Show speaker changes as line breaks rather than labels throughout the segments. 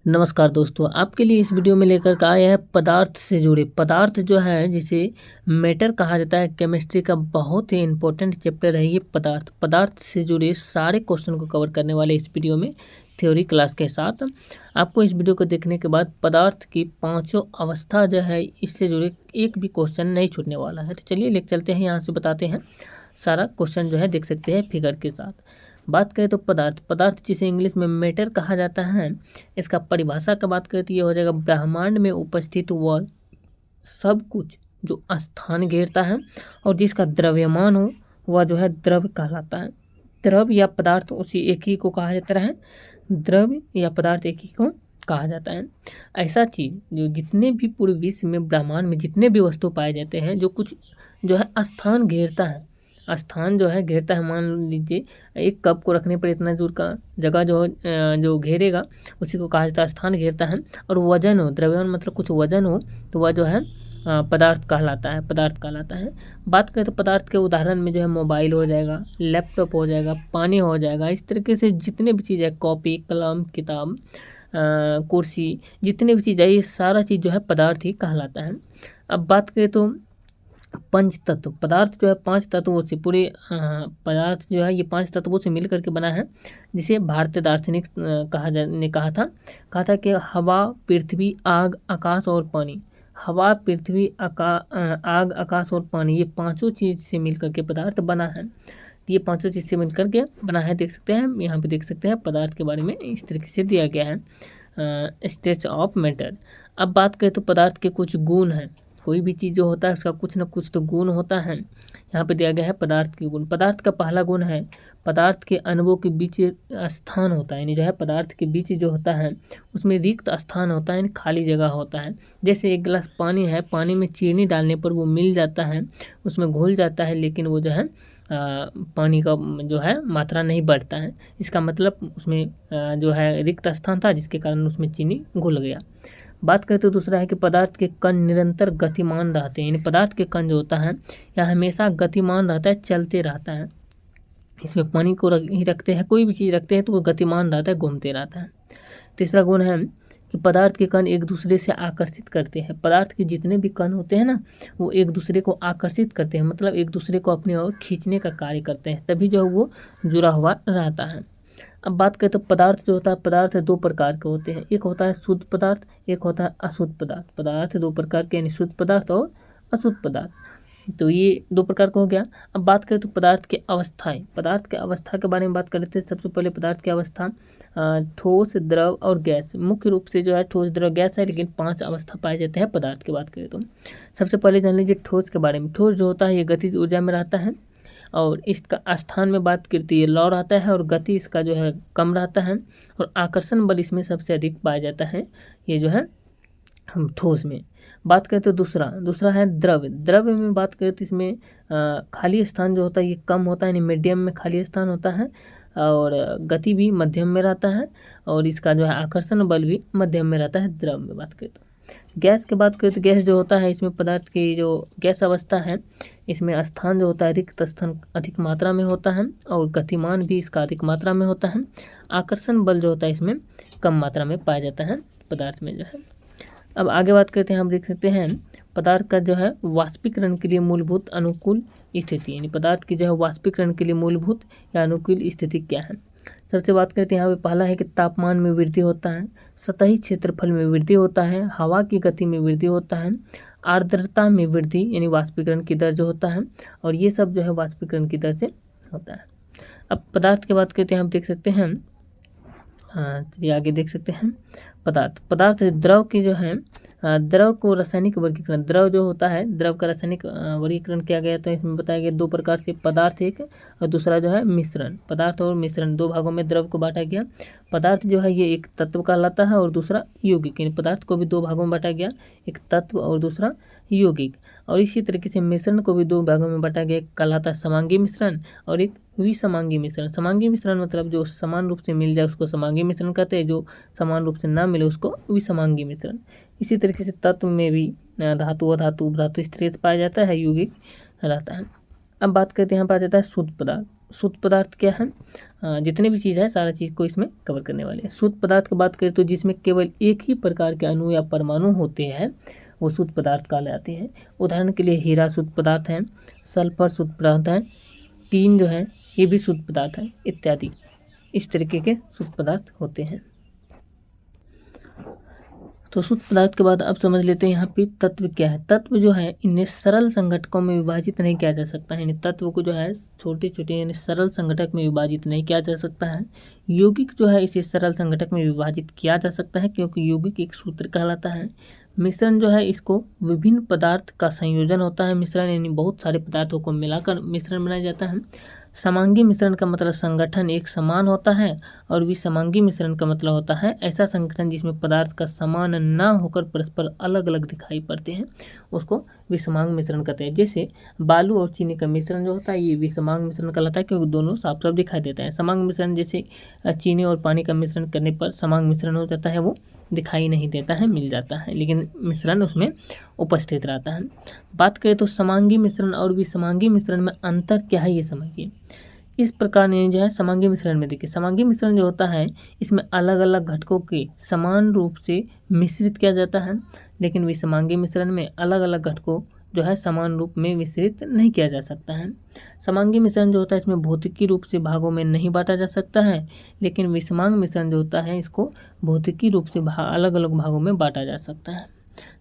नमस्कार दोस्तों, आपके लिए इस वीडियो में लेकर के आए हैं पदार्थ से जुड़े पदार्थ जो है जिसे मैटर कहा जाता है। केमिस्ट्री का बहुत ही इंपॉर्टेंट चैप्टर है ये पदार्थ से जुड़े सारे क्वेश्चन को कवर करने वाले इस वीडियो में थ्योरी क्लास के साथ। आपको इस वीडियो को देखने के बाद पदार्थ की पांचों अवस्था जो है इससे जुड़े एक भी क्वेश्चन नहीं छूटने वाला है। तो चलिए लेकर चलते हैं, यहाँ से बताते हैं सारा क्वेश्चन जो है देख सकते हैं फिगर के साथ। बात करें तो पदार्थ जिसे इंग्लिश में मैटर कहा जाता है, इसका परिभाषा का बात करें तो ये हो जाएगा ब्रह्मांड में उपस्थित वह सब कुछ जो स्थान घेरता है और जिसका द्रव्यमान हो वह जो है द्रव कहलाता है। द्रव या पदार्थ उसी एक ही को कहा जाता है, द्रव या पदार्थ एक ही को कहा जाता है। ऐसा चीज जो जितने भी पूरे विश्व में ब्रह्मांड में जितने भी वस्तु पाए जाते हैं जो कुछ जो है स्थान घेरता है, स्थान जो है घेरता है। मान लीजिए एक कप को रखने पर इतना दूर का जगह जो घेरेगा उसी को कहा जाता है स्थान घेरता है। और वजन हो, द्रव्यमान मतलब कुछ वजन हो तो वह जो है पदार्थ कहलाता है। बात करें तो पदार्थ के उदाहरण में जो है मोबाइल हो जाएगा, लैपटॉप हो जाएगा, पानी हो जाएगा। इस तरीके से जितने भी चीज़ है, कॉपी, कलम, किताब, कुर्सी, जितने भी चीज़ है ये सारा चीज़ जो है पदार्थ ही कहलाता है। अब बात करें तो पंच तत्व, पदार्थ जो है पांच तत्वों से पूरे पदार्थ जो है ये पांच तत्वों से मिलकर के बना है, जिसे भारतीय दार्शनिक ने कहा था कि हवा, पृथ्वी, आग, आकाश और पानी। हवा, पृथ्वी, आग, आकाश और पानी ये पांचों चीज से मिलकर के पदार्थ बना है। तो ये पांचों चीज से मिलकर के बना है, देख सकते हैं यहाँ पे, देख सकते हैं पदार्थ के बारे में इस तरीके से दिया गया है, स्टेट्स ऑफ मैटर। अब बात करें तो पदार्थ के कुछ गुण हैं। कोई भी चीज़ जो होता है उसका कुछ न कुछ तो गुण होता है। यहाँ पे दिया गया है पदार्थ के गुण। पदार्थ का पहला गुण है पदार्थ के अणुओं के बीच स्थान होता है, यानी जो है पदार्थ के बीच जो होता है उसमें रिक्त स्थान होता है, यानी खाली जगह होता है। जैसे एक गिलास पानी है, पानी में चीनी डालने पर वो मिल जाता है, उसमें घुल जाता है, लेकिन वो जो है पानी का जो है मात्रा नहीं बढ़ता है। इसका मतलब उसमें जो है रिक्त स्थान था जिसके कारण उसमें चीनी घुल गया। बात करें तो दूसरा है कि पदार्थ के कण निरंतर गतिमान रहते हैं, यानी पदार्थ के कण जो होता है यह हमेशा गतिमान रहता है, चलते रहता है। इसमें पानी को ही रखते हैं, कोई भी चीज़ रखते हैं तो वो गतिमान रहता है, घूमते रहता है। तीसरा गुण है कि पदार्थ के कण एक दूसरे से आकर्षित करते हैं। पदार्थ के जितने भी कण होते हैं ना वो एक दूसरे को आकर्षित करते हैं, मतलब एक दूसरे को अपनी ओर खींचने का कार्य करते हैं, तभी जो वो जुड़ा हुआ रहता है। अब बात करें तो पदार्थ जो होता है, पदार्थ दो प्रकार के होते हैं, एक होता है शुद्ध पदार्थ, एक होता है अशुद्ध पदार्थ। पदार्थ दो प्रकार के, यानी शुद्ध पदार्थ और अशुद्ध पदार्थ। तो ये दो प्रकार का हो गया। अब बात करें तो पदार्थ की अवस्थाएं, पदार्थ के अवस्था के बारे में बात करते हैं। सबसे पहले पदार्थ की अवस्था ठोस, द्रव और गैस। मुख्य रूप से जो है ठोस, द्रव, गैस है, लेकिन 5 अवस्था पाए जाते हैं पदार्थ की बात करें तो। सबसे पहले जान लीजिए ठोस के बारे में। ठोस जो होता है ये गतिज ऊर्जा में रहता है और इसका स्थान में बात करती है लौ रहता है और गति इसका जो है कम रहता है और आकर्षण बल इसमें सबसे अधिक पाया जाता है, ये जो है हम ठोस में। बात करें तो दूसरा है द्रव में बात करें तो इसमें खाली स्थान जो होता है ये कम होता है, यानी मीडियम में खाली स्थान होता है और गति भी मध्यम में रहता है और इसका जो है आकर्षण बल भी मध्यम में रहता है द्रव में बात करें तो। गैस की बात करें तो गैस जो होता है इसमें पदार्थ की जो गैस अवस्था है इसमें स्थान जो होता है रिक्त स्थान अधिक मात्रा में होता है और गतिमान भी इसका अधिक मात्रा में होता है। आकर्षण बल जो होता है इसमें कम मात्रा में पाया जाता है पदार्थ में जो है। अब आगे बात करते हैं, हम देख सकते हैं पदार्थ का जो है वाष्पीकरण के लिए मूलभूत अनुकूल स्थिति, यानी पदार्थ की जो है वाष्पीकरण के लिए मूलभूत या अनुकूल स्थिति क्या है। सबसे बात करते हैं यहाँ पे, पहला है कि तापमान में वृद्धि होता है, सतही क्षेत्रफल में वृद्धि होता है, हवा की गति में वृद्धि होता है, आर्द्रता में वृद्धि यानी वाष्पीकरण की दर जो होता है, और ये सब जो है वाष्पीकरण की दर से होता है। अब पदार्थ की बात करते हैं, हम देख सकते हैं, चलिए आगे देख सकते हैं पदार्थ द्रव की जो है द्रव को रासायनिक वर्गीकरण, द्रव जो होता है द्रव का रासायनिक वर्गीकरण किया गया, तो इसमें बताया गया 2 प्रकार से, पदार्थ एक और दूसरा जो है मिश्रण। पदार्थ और मिश्रण 2 भागों में द्रव को बांटा गया। पदार्थ जो है ये एक तत्व कहलाता है और दूसरा यौगिक, यानी पदार्थ को भी 2 भागों में बांटा गया, एक तत्व और दूसरा यौगिक। और इसी तरीके से मिश्रण को भी 2 भागों में बांटा गया, एक कहलाता है समांगी मिश्रण और एक विसमांगी मिश्रण। समांगी मिश्रण मतलब जो समान रूप से मिल जाए उसको समांगी मिश्रण कहते हैं, जो समान रूप से ना मिले उसको विसमांगी मिश्रण। इसी तरीके से तत्व में भी धातु, अधातु, उपधातु इस तरह से पाया जाता है, यौगिक रहता है। अब बात करते हैं, यहाँ पाया जाता है शुद्ध पदार्थ। शुद्ध पदार्थ क्या है, जितने भी चीज़ है सारा चीज़ को इसमें कवर करने वाले हैं। शुद्ध पदार्थ की बात करें तो जिसमें केवल एक ही प्रकार के अणु या परमाणु होते हैं वो शुद्ध पदार्थ कहलाते हैं। उदाहरण के लिए हीरा शुद्ध पदार्थ है, सल्फर शुद्ध पदार्थ है, टीन जो है ये भी शुद्ध पदार्थ है इत्यादि। इस तरीके के शुद्ध पदार्थ होते हैं। तो शुद्ध पदार्थ के बाद अब समझ लेते हैं यहाँ पे तत्व क्या है। तत्व जो है इन्हें सरल संघटकों में विभाजित नहीं किया जा सकता है, यानी तत्व को जो है छोटे छोटे यानी सरल संघटक में विभाजित नहीं किया जा सकता है। यौगिक जो है इसे सरल संघटक में विभाजित किया जा सकता है क्योंकि यौगिक एक सूत्र कहलाता है। मिश्रण जो है इसको विभिन्न पदार्थ का संयोजन होता है। मिश्रण यानी बहुत सारे पदार्थों को मिलाकर मिश्रण बनाया जाता है। समांगी मिश्रण का मतलब संगठन एक समान होता है और विसमांगी मिश्रण का मतलब होता है ऐसा संगठन जिसमें पदार्थ का समान न होकर परस्पर अलग अलग दिखाई पड़ते हैं, उसको विसमांग मिश्रण कहते हैं। जैसे बालू और चीनी का मिश्रण जो होता है ये विसमांग मिश्रण कहलाता है क्योंकि दोनों साफ साफ दिखाई देते हैं। समांग मिश्रण जैसे चीनी और पानी का मिश्रण करने पर समांग मिश्रण हो जाता है, वो दिखाई नहीं देता है, मिल जाता है, लेकिन मिश्रण उसमें उपस्थित रहता है। बात करें तो समांगी मिश्रण और विसमांगी मिश्रण में अंतर क्या है ये समझिए। इस प्रकार ने जो है समांगी मिश्रण में देखिए, समांगी मिश्रण जो होता है इसमें अलग अलग घटकों के समान रूप से मिश्रित किया जाता है, लेकिन विसमांगी मिश्रण में अलग अलग घटकों जो है समान रूप में मिश्रित नहीं किया जा सकता है। समांगी मिश्रण जो होता है इसमें भौतिकी रूप से भागों में नहीं बांटा जा सकता है, लेकिन विसमांग मिश्रण जो होता है इसको भौतिकी रूप से अलग अलग भागों में बांटा जा सकता है।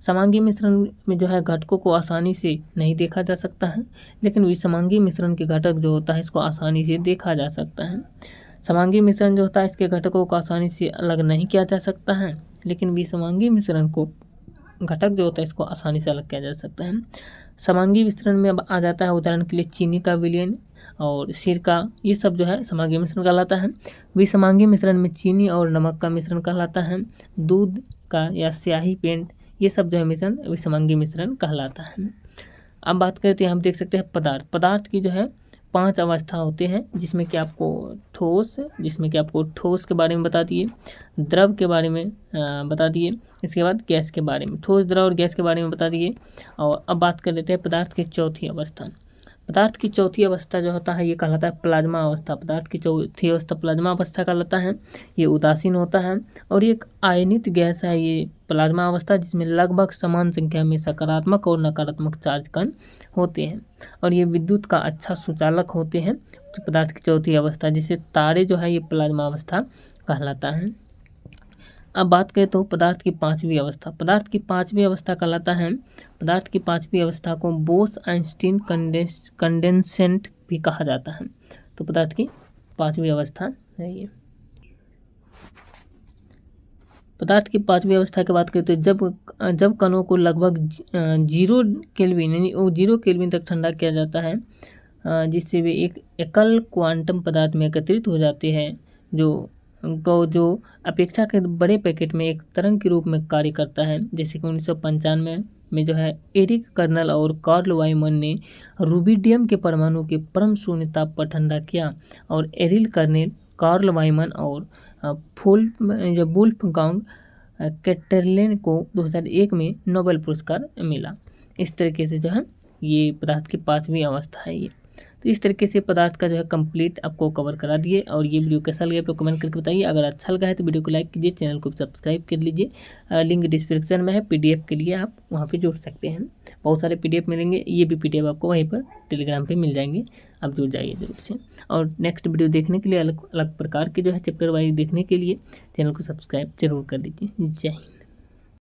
समांगी मिश्रण में जो है घटकों को आसानी से नहीं देखा जा सकता है, लेकिन विसमांगी मिश्रण के घटक जो होता है इसको आसानी से देखा जा सकता है। समांगी मिश्रण जो होता है इसके घटकों को आसानी से अलग नहीं किया जा सकता है, लेकिन विसमांगी मिश्रण को घटक जो होता है इसको आसानी से अलग किया जा सकता है। समांगी मिश्रण में अब आ जाता है उदाहरण के लिए चीनी का विलयन और सिरका, ये सब जो है समांगी मिश्रण कहलाता है। विसमांगी मिश्रण में चीनी और नमक का मिश्रण कहलाता है। दूध का या स्याही पेंट ये सब जो है मिश्रण विसमांगी मिश्रण कहलाता है। अब बात करते हैं, हम देख सकते हैं पदार्थ की जो है 5 अवस्था होते हैं, जिसमें कि आपको ठोस के बारे में बता दिए, द्रव के बारे में बता दिए, इसके बाद गैस के बारे में, ठोस द्रव और गैस के बारे में बता दिए। और अब बात कर लेते हैं पदार्थ की चौथी अवस्था। पदार्थ की चौथी अवस्था जो होता है ये कहलाता है प्लाज्मा अवस्था। पदार्थ की चौथी अवस्था प्लाज्मा अवस्था कहलाता है। ये उदासीन होता है और ये एक आयनित गैस है ये प्लाज्मा अवस्था, जिसमें लगभग समान संख्या में सकारात्मक और नकारात्मक चार्ज कण होते हैं और ये विद्युत का अच्छा सुचालक होते हैं। पदार्थ की चौथी अवस्था जिसे तारे जो है ये प्लाज्मा अवस्था कहलाता है। अब बात करें तो पदार्थ की 5वीं अवस्था। पदार्थ की 5वीं अवस्था कहलाता है, पदार्थ की 5वीं अवस्था को बोस-आइंस्टीन कंडेंसेंट भी कहा जाता है। तो पदार्थ की 5वीं अवस्था है ये। पदार्थ की 5वीं अवस्था की बात करें तो जब कणों को लगभग 0 केल्विन यानी 0 केल्विन तक ठंडा किया जाता है, जिससे वे एक एकल क्वांटम पदार्थ में एकत्रित हो जाते हैं जो अपेक्षाकृत बड़े पैकेट में एक तरंग के रूप में कार्य करता है। जैसे कि 1995 में जो है एरिक कर्नल और कार्ल वाइमन ने रूबिडियम के परमाणु के परम शून्य ताप पर ठंडा किया और एरिल कर्नेल, कार्ल वाइमन और वुल्फगांग कैटरलेन को 2001 में नोबेल पुरस्कार मिला। इस तरीके से जो है ये पदार्थ की 5वीं अवस्था है ये। तो इस तरीके से पदार्थ का जो है कंप्लीट आपको कवर करा दिए। और ये वीडियो कैसा लगा आप लोग कमेंट करके बताइए। अगर अच्छा लगा है तो वीडियो को लाइक कीजिए, चैनल को सब्सक्राइब कर लीजिए। लिंक डिस्क्रिप्शन में है, PDF के लिए आप वहाँ पे जुड़ सकते हैं। बहुत सारे PDF मिलेंगे, ये भी PDF आपको वहीं पर टेलीग्राम पे मिल जाएंगे, आप जुड़ जाइए जरूर से। और नेक्स्ट वीडियो देखने के लिए अलग अलग प्रकार के जो है चैप्टर वाइज देखने के लिए चैनल को सब्सक्राइब जरूर कर लीजिए। जय हिंद।